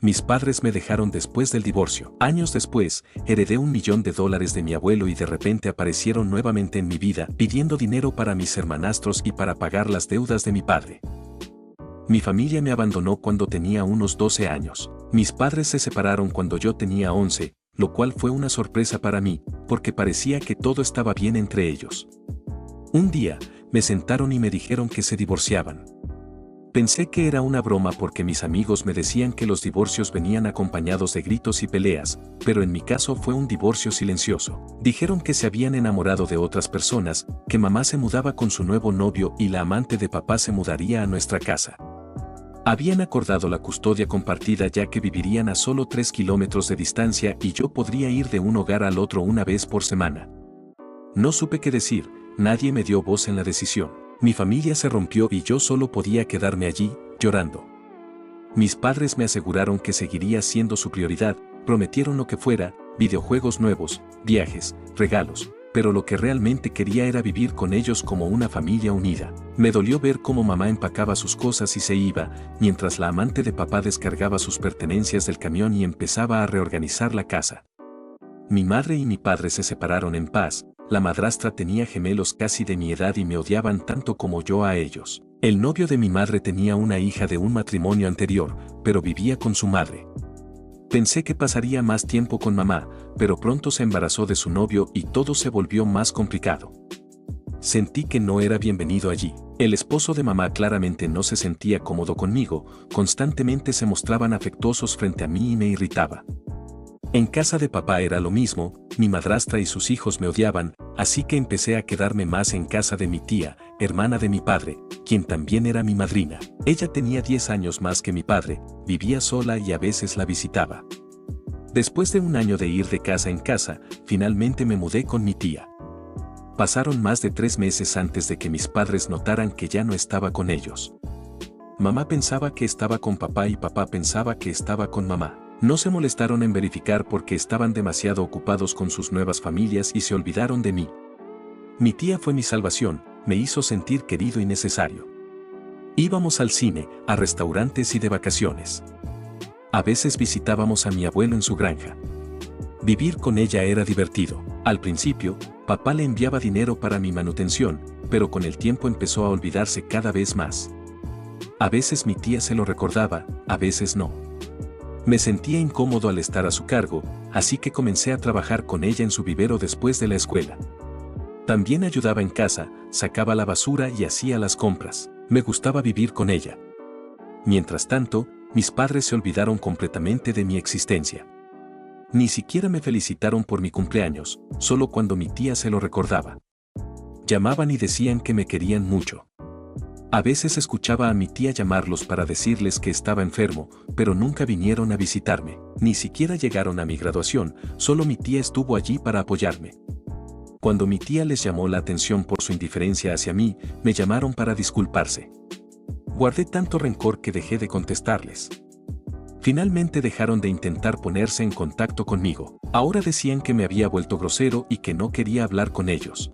Mis padres me dejaron después del divorcio. Años después, heredé $1.000.000 de mi abuelo y de repente aparecieron nuevamente en mi vida, pidiendo dinero para mis hermanastros y para pagar las deudas de mi padre. Mi familia me abandonó cuando tenía unos 12 años. Mis padres se separaron cuando yo tenía 11, lo cual fue una sorpresa para mí, porque parecía que todo estaba bien entre ellos. Un día, me sentaron y me dijeron que se divorciaban. Pensé que era una broma porque mis amigos me decían que los divorcios venían acompañados de gritos y peleas, pero en mi caso fue un divorcio silencioso. Dijeron que se habían enamorado de otras personas, que mamá se mudaba con su nuevo novio y la amante de papá se mudaría a nuestra casa. Habían acordado la custodia compartida ya que vivirían a solo 3 kilómetros de distancia y yo podría ir de un hogar al otro una vez por semana. No supe qué decir, nadie me dio voz en la decisión. Mi familia se rompió y yo solo podía quedarme allí, llorando. Mis padres me aseguraron que seguiría siendo su prioridad, prometieron lo que fuera, videojuegos nuevos, viajes, regalos, pero lo que realmente quería era vivir con ellos como una familia unida. Me dolió ver cómo mamá empacaba sus cosas y se iba, mientras la amante de papá descargaba sus pertenencias del camión y empezaba a reorganizar la casa. Mi madre y mi padre se separaron en paz. La madrastra tenía gemelos casi de mi edad y me odiaban tanto como yo a ellos. El novio de mi madre tenía una hija de un matrimonio anterior, pero vivía con su madre. Pensé que pasaría más tiempo con mamá, pero pronto se embarazó de su novio y todo se volvió más complicado. Sentí que no era bienvenido allí. El esposo de mamá claramente no se sentía cómodo conmigo, constantemente se mostraban afectuosos frente a mí y me irritaba. En casa de papá era lo mismo, mi madrastra y sus hijos me odiaban, así que empecé a quedarme más en casa de mi tía, hermana de mi padre, quien también era mi madrina. Ella tenía 10 años más que mi padre, vivía sola y a veces la visitaba. Después de un año de ir de casa en casa, finalmente me mudé con mi tía. Pasaron más de 3 meses antes de que mis padres notaran que ya no estaba con ellos. Mamá pensaba que estaba con papá y papá pensaba que estaba con mamá. No se molestaron en verificar porque estaban demasiado ocupados con sus nuevas familias y se olvidaron de mí. Mi tía fue mi salvación, me hizo sentir querido y necesario. Íbamos al cine, a restaurantes y de vacaciones. A veces visitábamos a mi abuelo en su granja. Vivir con ella era divertido. Al principio, papá le enviaba dinero para mi manutención, pero con el tiempo empezó a olvidarse cada vez más. A veces mi tía se lo recordaba, a veces no. Me sentía incómodo al estar a su cargo, así que comencé a trabajar con ella en su vivero después de la escuela. También ayudaba en casa, sacaba la basura y hacía las compras. Me gustaba vivir con ella. Mientras tanto, mis padres se olvidaron completamente de mi existencia. Ni siquiera me felicitaron por mi cumpleaños, solo cuando mi tía se lo recordaba. Llamaban y decían que me querían mucho. A veces escuchaba a mi tía llamarlos para decirles que estaba enfermo, pero nunca vinieron a visitarme. Ni siquiera llegaron a mi graduación, solo mi tía estuvo allí para apoyarme. Cuando mi tía les llamó la atención por su indiferencia hacia mí, me llamaron para disculparse. Guardé tanto rencor que dejé de contestarles. Finalmente dejaron de intentar ponerse en contacto conmigo. Ahora decían que me había vuelto grosero y que no quería hablar con ellos.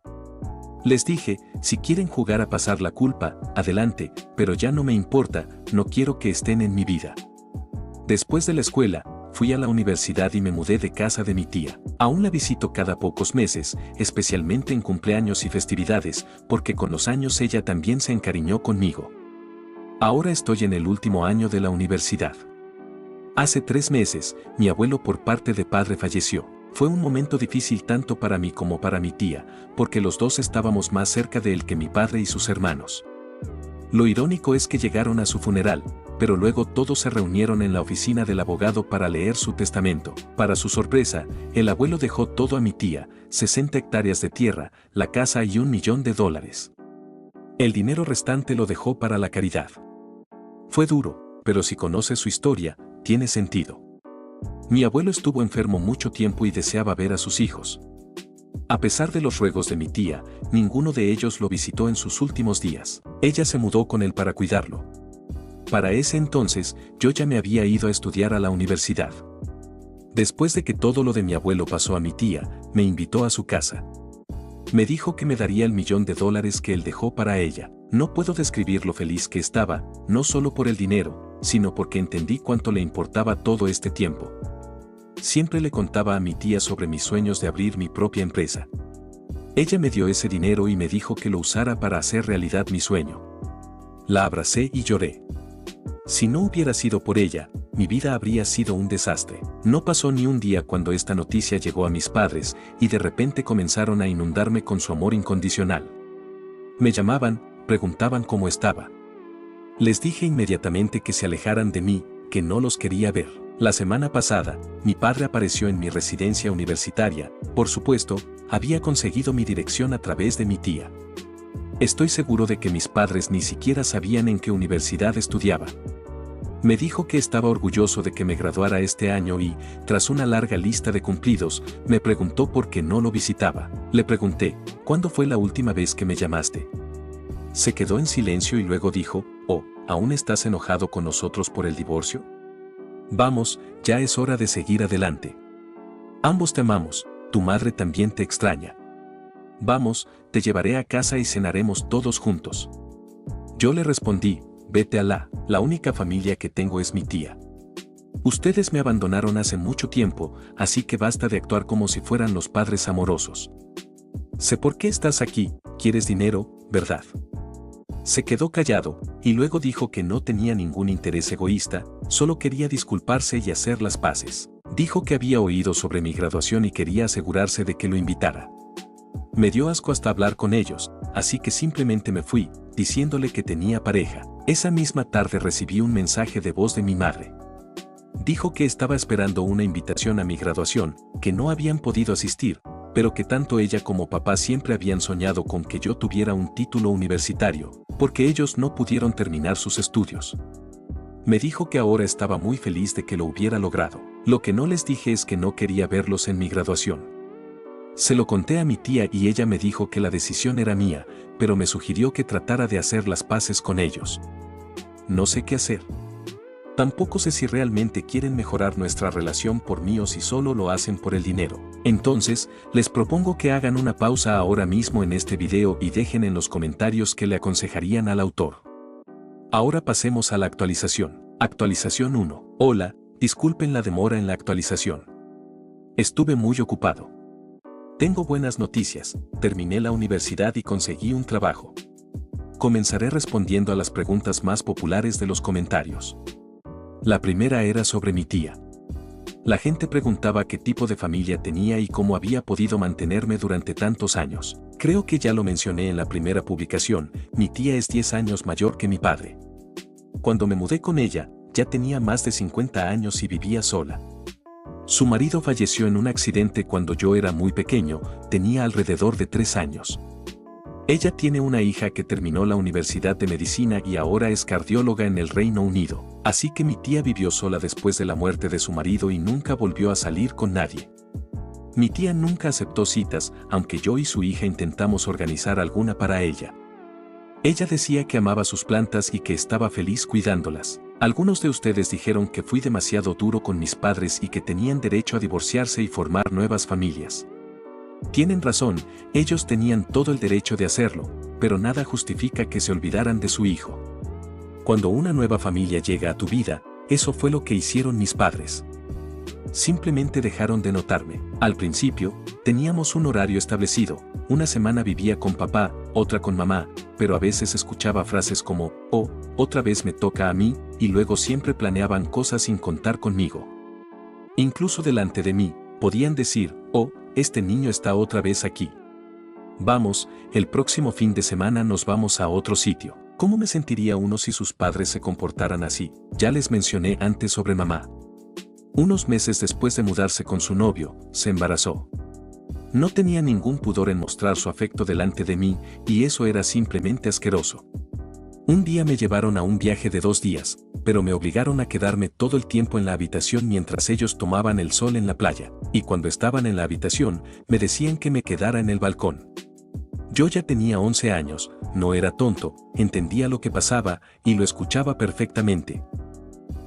Les dije, si quieren jugar a pasar la culpa, adelante, pero ya no me importa, no quiero que estén en mi vida. Después de la escuela, fui a la universidad y me mudé de casa de mi tía. Aún la visito cada pocos meses, especialmente en cumpleaños y festividades, porque con los años ella también se encariñó conmigo. Ahora estoy en el último año de la universidad. Hace 3 meses, mi abuelo por parte de padre falleció. Fue un momento difícil tanto para mí como para mi tía, porque los dos estábamos más cerca de él que mi padre y sus hermanos. Lo irónico es que llegaron a su funeral, pero luego todos se reunieron en la oficina del abogado para leer su testamento. Para su sorpresa, el abuelo dejó todo a mi tía, 60 hectáreas de tierra, la casa y $1 millón. El dinero restante lo dejó para la caridad. Fue duro, pero si conoces su historia, tiene sentido. Mi abuelo estuvo enfermo mucho tiempo y deseaba ver a sus hijos. A pesar de los ruegos de mi tía, ninguno de ellos lo visitó en sus últimos días. Ella se mudó con él para cuidarlo. Para ese entonces, yo ya me había ido a estudiar a la universidad. Después de que todo lo de mi abuelo pasó a mi tía, me invitó a su casa. Me dijo que me daría $1 millón que él dejó para ella. No puedo describir lo feliz que estaba, no solo por el dinero, sino porque entendí cuánto le importaba todo este tiempo. Siempre le contaba a mi tía sobre mis sueños de abrir mi propia empresa. Ella me dio ese dinero y me dijo que lo usara para hacer realidad mi sueño. La abracé y lloré. Si no hubiera sido por ella, mi vida habría sido un desastre. No pasó ni un día cuando esta noticia llegó a mis padres y de repente comenzaron a inundarme con su amor incondicional. Me llamaban, preguntaban cómo estaba. Les dije inmediatamente que se alejaran de mí, que no los quería ver. La semana pasada, mi padre apareció en mi residencia universitaria. Por supuesto, había conseguido mi dirección a través de mi tía. Estoy seguro de que mis padres ni siquiera sabían en qué universidad estudiaba. Me dijo que estaba orgulloso de que me graduara este año y, tras una larga lista de cumplidos, me preguntó por qué no lo visitaba. Le pregunté, ¿cuándo fue la última vez que me llamaste? Se quedó en silencio y luego dijo, «Oh, ¿aún estás enojado con nosotros por el divorcio? Vamos, ya es hora de seguir adelante. Ambos te amamos, tu madre también te extraña. Vamos, te llevaré a casa y cenaremos todos juntos». Yo le respondí, «Vete a la única familia que tengo es mi tía. Ustedes me abandonaron hace mucho tiempo, así que basta de actuar como si fueran los padres amorosos. Sé por qué estás aquí, quieres dinero, ¿verdad?». Se quedó callado, y luego dijo que no tenía ningún interés egoísta, solo quería disculparse y hacer las paces. Dijo que había oído sobre mi graduación y quería asegurarse de que lo invitara. Me dio asco hasta hablar con ellos, así que simplemente me fui, diciéndole que tenía pareja. Esa misma tarde recibí un mensaje de voz de mi madre. Dijo que estaba esperando una invitación a mi graduación, que no habían podido asistir, pero que tanto ella como papá siempre habían soñado con que yo tuviera un título universitario, porque ellos no pudieron terminar sus estudios. Me dijo que ahora estaba muy feliz de que lo hubiera logrado. Lo que no les dije es que no quería verlos en mi graduación. Se lo conté a mi tía y ella me dijo que la decisión era mía, pero me sugirió que tratara de hacer las paces con ellos. No sé qué hacer. Tampoco sé si realmente quieren mejorar nuestra relación por mí o si solo lo hacen por el dinero. Entonces, les propongo que hagan una pausa ahora mismo en este video y dejen en los comentarios qué le aconsejarían al autor. Ahora pasemos a la actualización. Actualización 1. Hola, disculpen la demora en la actualización. Estuve muy ocupado. Tengo buenas noticias, terminé la universidad y conseguí un trabajo. Comenzaré respondiendo a las preguntas más populares de los comentarios. La primera era sobre mi tía. La gente preguntaba qué tipo de familia tenía y cómo había podido mantenerme durante tantos años. Creo que ya lo mencioné en la primera publicación, mi tía es 10 años mayor que mi padre. Cuando me mudé con ella, ya tenía más de 50 años y vivía sola. Su marido falleció en un accidente cuando yo era muy pequeño, tenía alrededor de 3 años. Ella tiene una hija que terminó la Universidad de Medicina y ahora es cardióloga en el Reino Unido. Así que mi tía vivió sola después de la muerte de su marido y nunca volvió a salir con nadie. Mi tía nunca aceptó citas, aunque yo y su hija intentamos organizar alguna para ella. Ella decía que amaba sus plantas y que estaba feliz cuidándolas. Algunos de ustedes dijeron que fui demasiado duro con mis padres y que tenían derecho a divorciarse y formar nuevas familias. Tienen razón, ellos tenían todo el derecho de hacerlo, pero nada justifica que se olvidaran de su hijo. Cuando una nueva familia llega a tu vida, eso fue lo que hicieron mis padres. Simplemente dejaron de notarme. Al principio, teníamos un horario establecido, una semana vivía con papá, otra con mamá, pero a veces escuchaba frases como, «Oh, otra vez me toca a mí», y luego siempre planeaban cosas sin contar conmigo. Incluso delante de mí, podían decir, «Oh, este niño está otra vez aquí. Vamos, el próximo fin de semana nos vamos a otro sitio». ¿Cómo me sentiría uno si sus padres se comportaran así? Ya les mencioné antes sobre mamá. Unos meses después de mudarse con su novio, se embarazó. No tenía ningún pudor en mostrar su afecto delante de mí, y eso era simplemente asqueroso. Un día me llevaron a un viaje de 2 días, pero me obligaron a quedarme todo el tiempo en la habitación mientras ellos tomaban el sol en la playa, y cuando estaban en la habitación, me decían que me quedara en el balcón. Yo ya tenía 11 años, no era tonto, entendía lo que pasaba y lo escuchaba perfectamente.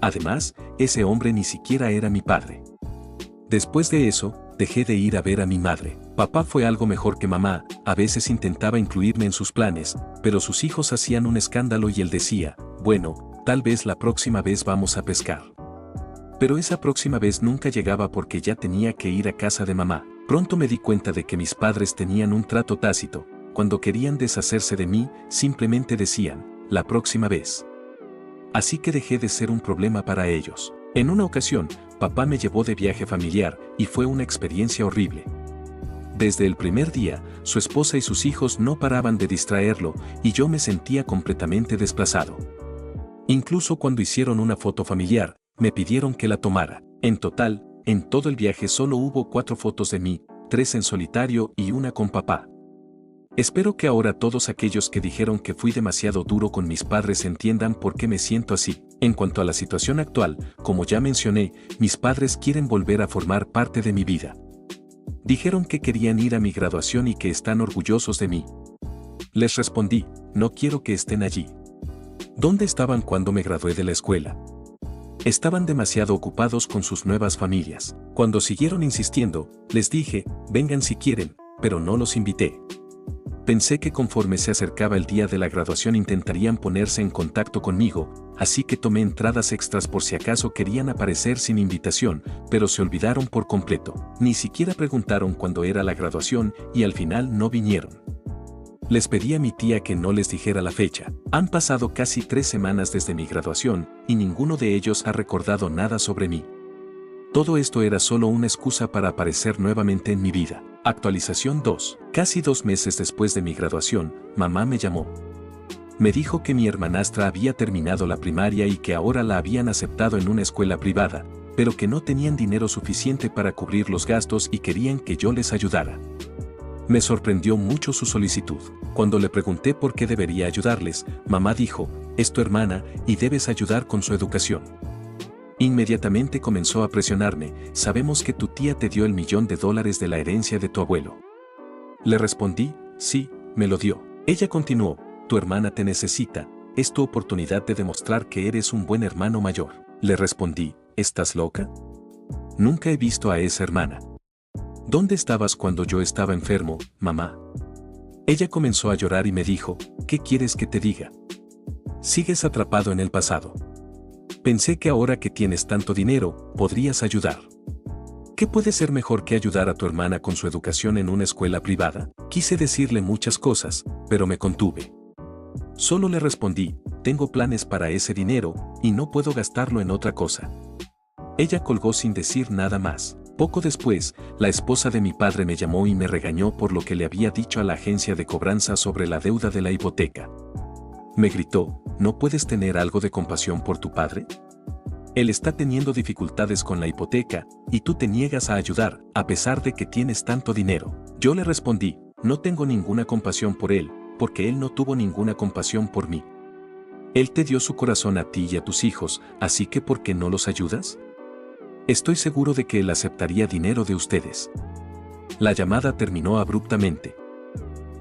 Además, ese hombre ni siquiera era mi padre. Después de eso, dejé de ir a ver a mi madre. Papá fue algo mejor que mamá, a veces intentaba incluirme en sus planes, pero sus hijos hacían un escándalo y él decía, «Bueno, tal vez la próxima vez vamos a pescar. Pero esa próxima vez nunca llegaba porque ya tenía que ir a casa de mamá. Pronto me di cuenta de que mis padres tenían un trato tácito. Cuando querían deshacerse de mí, simplemente decían, la próxima vez. Así que dejé de ser un problema para ellos. En una ocasión, papá me llevó de viaje familiar y fue una experiencia horrible. Desde el primer día, su esposa y sus hijos no paraban de distraerlo y yo me sentía completamente desplazado. Incluso cuando hicieron una foto familiar, me pidieron que la tomara. En total, en todo el viaje solo hubo 4 fotos de mí, 3 en solitario y una con papá. Espero que ahora todos aquellos que dijeron que fui demasiado duro con mis padres entiendan por qué me siento así. En cuanto a la situación actual, como ya mencioné, mis padres quieren volver a formar parte de mi vida. Dijeron que querían ir a mi graduación y que están orgullosos de mí. Les respondí, no quiero que estén allí. ¿Dónde estaban cuando me gradué de la escuela? Estaban demasiado ocupados con sus nuevas familias. Cuando siguieron insistiendo, les dije, vengan si quieren, pero no los invité. Pensé que conforme se acercaba el día de la graduación intentarían ponerse en contacto conmigo, así que tomé entradas extras por si acaso querían aparecer sin invitación, pero se olvidaron por completo. Ni siquiera preguntaron cuándo era la graduación y al final no vinieron. Les pedí a mi tía que no les dijera la fecha. Han pasado casi 3 semanas desde mi graduación y ninguno de ellos ha recordado nada sobre mí. Todo esto era solo una excusa para aparecer nuevamente en mi vida. Actualización 2. Casi 2 meses después de mi graduación, mamá me llamó. Me dijo que mi hermanastra había terminado la primaria y que ahora la habían aceptado en una escuela privada, pero que no tenían dinero suficiente para cubrir los gastos y querían que yo les ayudara. Me sorprendió mucho su solicitud. Cuando le pregunté por qué debería ayudarles, mamá dijo, es tu hermana y debes ayudar con su educación. Inmediatamente comenzó a presionarme, sabemos que tu tía te dio $1 millón de la herencia de tu abuelo. Le respondí, sí, me lo dio. Ella continuó, tu hermana te necesita, es tu oportunidad de demostrar que eres un buen hermano mayor. Le respondí, ¿estás loca? Nunca he visto a esa hermana. ¿Dónde estabas cuando yo estaba enfermo, mamá? Ella comenzó a llorar y me dijo, ¿qué quieres que te diga? Sigues atrapado en el pasado. Pensé que ahora que tienes tanto dinero, podrías ayudar. ¿Qué puede ser mejor que ayudar a tu hermana con su educación en una escuela privada? Quise decirle muchas cosas, pero me contuve. Solo le respondí, tengo planes para ese dinero, y no puedo gastarlo en otra cosa. Ella colgó sin decir nada más. Poco después, la esposa de mi padre me llamó y me regañó por lo que le había dicho a la agencia de cobranza sobre la deuda de la hipoteca. Me gritó, ¿no puedes tener algo de compasión por tu padre? Él está teniendo dificultades con la hipoteca, y tú te niegas a ayudar, a pesar de que tienes tanto dinero. Yo le respondí, no tengo ninguna compasión por él, porque él no tuvo ninguna compasión por mí. Él te dio su corazón a ti y a tus hijos, así que ¿por qué no los ayudas? Estoy seguro de que él aceptaría dinero de ustedes. La llamada terminó abruptamente.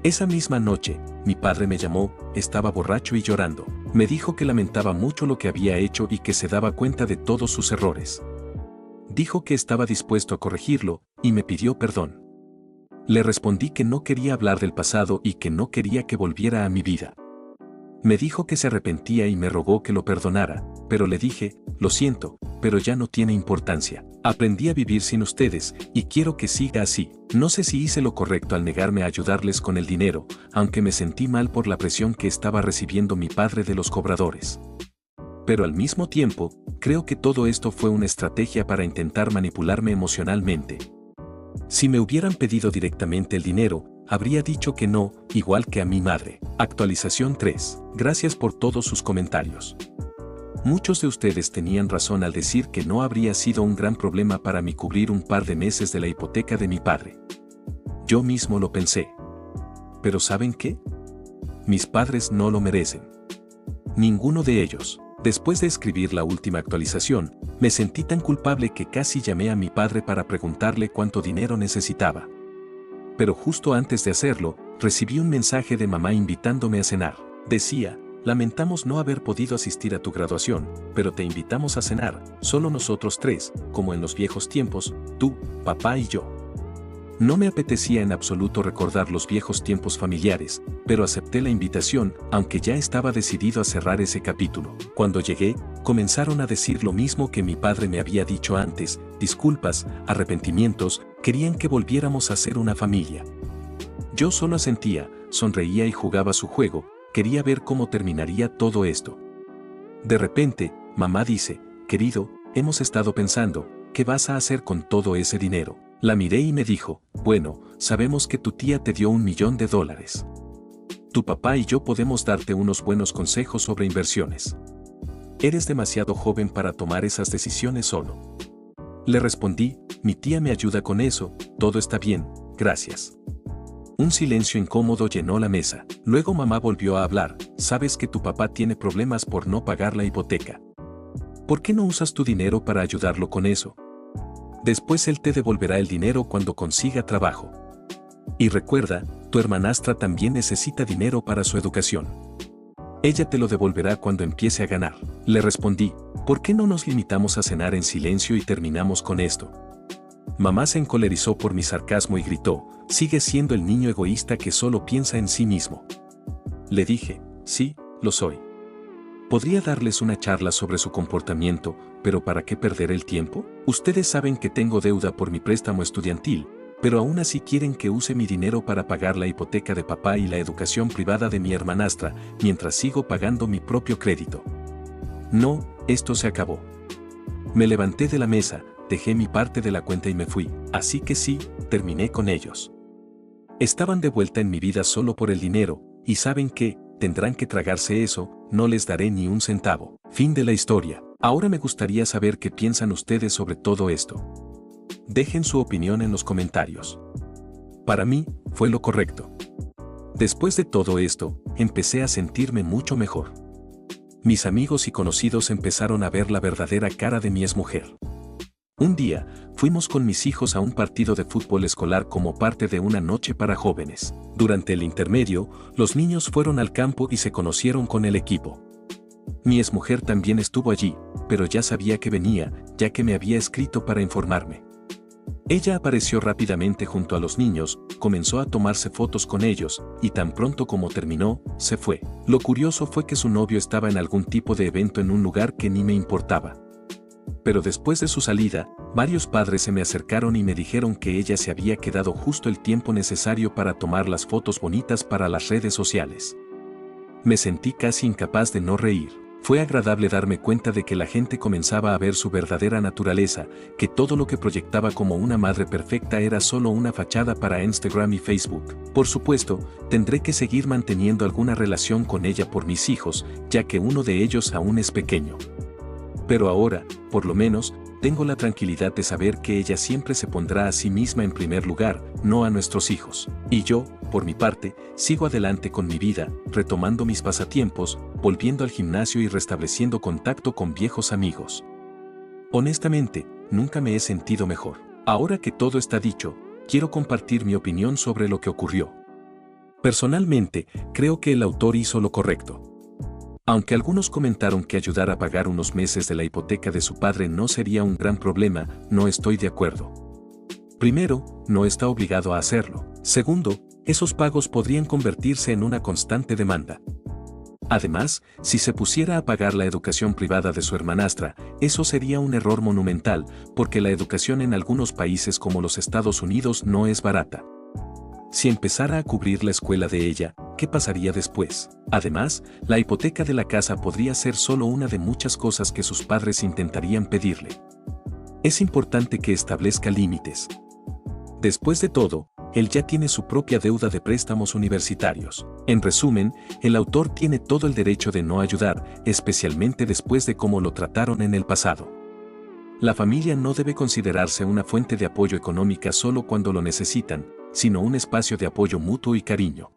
Esa misma noche, mi padre me llamó, estaba borracho y llorando. Me dijo que lamentaba mucho lo que había hecho y que se daba cuenta de todos sus errores. Dijo que estaba dispuesto a corregirlo, y me pidió perdón. Le respondí que no quería hablar del pasado y que no quería que volviera a mi vida. Me dijo que se arrepentía y me rogó que lo perdonara, pero le dije, lo siento, pero ya no tiene importancia. Aprendí a vivir sin ustedes, y quiero que siga así. No sé si hice lo correcto al negarme a ayudarles con el dinero, aunque me sentí mal por la presión que estaba recibiendo mi padre de los cobradores. Pero al mismo tiempo, creo que todo esto fue una estrategia para intentar manipularme emocionalmente. Si me hubieran pedido directamente el dinero, habría dicho que no, igual que a mi madre. Actualización 3. Gracias por todos sus comentarios. Muchos de ustedes tenían razón al decir que no habría sido un gran problema para mí cubrir un par de meses de la hipoteca de mi padre. Yo mismo lo pensé. Pero ¿saben qué? Mis padres no lo merecen. Ninguno de ellos. Después de escribir la última actualización, me sentí tan culpable que casi llamé a mi padre para preguntarle cuánto dinero necesitaba. Pero justo antes de hacerlo, recibí un mensaje de mamá invitándome a cenar. Decía, lamentamos no haber podido asistir a tu graduación, pero te invitamos a cenar, solo nosotros 3, como en los viejos tiempos, tú, papá y yo. No me apetecía en absoluto recordar los viejos tiempos familiares, pero acepté la invitación, aunque ya estaba decidido a cerrar ese capítulo. Cuando llegué, comenzaron a decir lo mismo que mi padre me había dicho antes: disculpas, arrepentimientos, querían que volviéramos a ser una familia. Yo solo asentía, sonreía y jugaba su juego, quería ver cómo terminaría todo esto. De repente, mamá dice: querido, hemos estado pensando, ¿qué vas a hacer con todo ese dinero? La miré y me dijo: bueno, sabemos que tu tía te dio $1 millón. Tu papá y yo podemos darte unos buenos consejos sobre inversiones. Eres demasiado joven para tomar esas decisiones solo. Le respondí: mi tía me ayuda con eso, todo está bien, gracias. Un silencio incómodo llenó la mesa. Luego mamá volvió a hablar: sabes que tu papá tiene problemas por no pagar la hipoteca. ¿Por qué no usas tu dinero para ayudarlo con eso? Después él te devolverá el dinero cuando consiga trabajo. Y recuerda, tu hermanastra también necesita dinero para su educación. Ella te lo devolverá cuando empiece a ganar. Le respondí: ¿por qué no nos limitamos a cenar en silencio y terminamos con esto? Mamá se encolerizó por mi sarcasmo y gritó: sigue siendo el niño egoísta que solo piensa en sí mismo. Le dije: sí, lo soy. Podría darles una charla sobre su comportamiento, pero ¿para qué perder el tiempo? Ustedes saben que tengo deuda por mi préstamo estudiantil, pero aún así quieren que use mi dinero para pagar la hipoteca de papá y la educación privada de mi hermanastra, mientras sigo pagando mi propio crédito. No, esto se acabó. Me levanté de la mesa, dejé mi parte de la cuenta y me fui, así que sí, terminé con ellos. Estaban de vuelta en mi vida solo por el dinero, y ¿saben qué? Tendrán que tragarse eso, no les daré ni un centavo. Fin de la historia. Ahora me gustaría saber qué piensan ustedes sobre todo esto. Dejen su opinión en los comentarios. Para mí, fue lo correcto. Después de todo esto, empecé a sentirme mucho mejor. Mis amigos y conocidos empezaron a ver la verdadera cara de mi exmujer. Un día, fuimos con mis hijos a un partido de fútbol escolar como parte de una noche para jóvenes. Durante el intermedio, los niños fueron al campo y se conocieron con el equipo. Mi exmujer también estuvo allí, pero ya sabía que venía, ya que me había escrito para informarme. Ella apareció rápidamente junto a los niños, comenzó a tomarse fotos con ellos, y tan pronto como terminó, se fue. Lo curioso fue que su novio estaba en algún tipo de evento en un lugar que ni me importaba. Pero después de su salida, varios padres se me acercaron y me dijeron que ella se había quedado justo el tiempo necesario para tomar las fotos bonitas para las redes sociales. Me sentí casi incapaz de no reír. Fue agradable darme cuenta de que la gente comenzaba a ver su verdadera naturaleza, que todo lo que proyectaba como una madre perfecta era solo una fachada para Instagram y Facebook. Por supuesto, tendré que seguir manteniendo alguna relación con ella por mis hijos, ya que uno de ellos aún es pequeño. Pero ahora, por lo menos, tengo la tranquilidad de saber que ella siempre se pondrá a sí misma en primer lugar, no a nuestros hijos. Y yo, por mi parte, sigo adelante con mi vida, retomando mis pasatiempos, volviendo al gimnasio y restableciendo contacto con viejos amigos. Honestamente, nunca me he sentido mejor. Ahora que todo está dicho, quiero compartir mi opinión sobre lo que ocurrió. Personalmente, creo que el autor hizo lo correcto. Aunque algunos comentaron que ayudar a pagar unos meses de la hipoteca de su padre no sería un gran problema, no estoy de acuerdo. Primero, no está obligado a hacerlo. Segundo, esos pagos podrían convertirse en una constante demanda. Además, si se pusiera a pagar la educación privada de su hermanastra, eso sería un error monumental, porque la educación en algunos países como los Estados Unidos no es barata. Si empezara a cubrir la escuela de ella, ¿qué pasaría después? Además, la hipoteca de la casa podría ser solo una de muchas cosas que sus padres intentarían pedirle. Es importante que establezca límites. Después de todo, él ya tiene su propia deuda de préstamos universitarios. En resumen, el autor tiene todo el derecho de no ayudar, especialmente después de cómo lo trataron en el pasado. La familia no debe considerarse una fuente de apoyo económica solo cuando lo necesitan, sino un espacio de apoyo mutuo y cariño.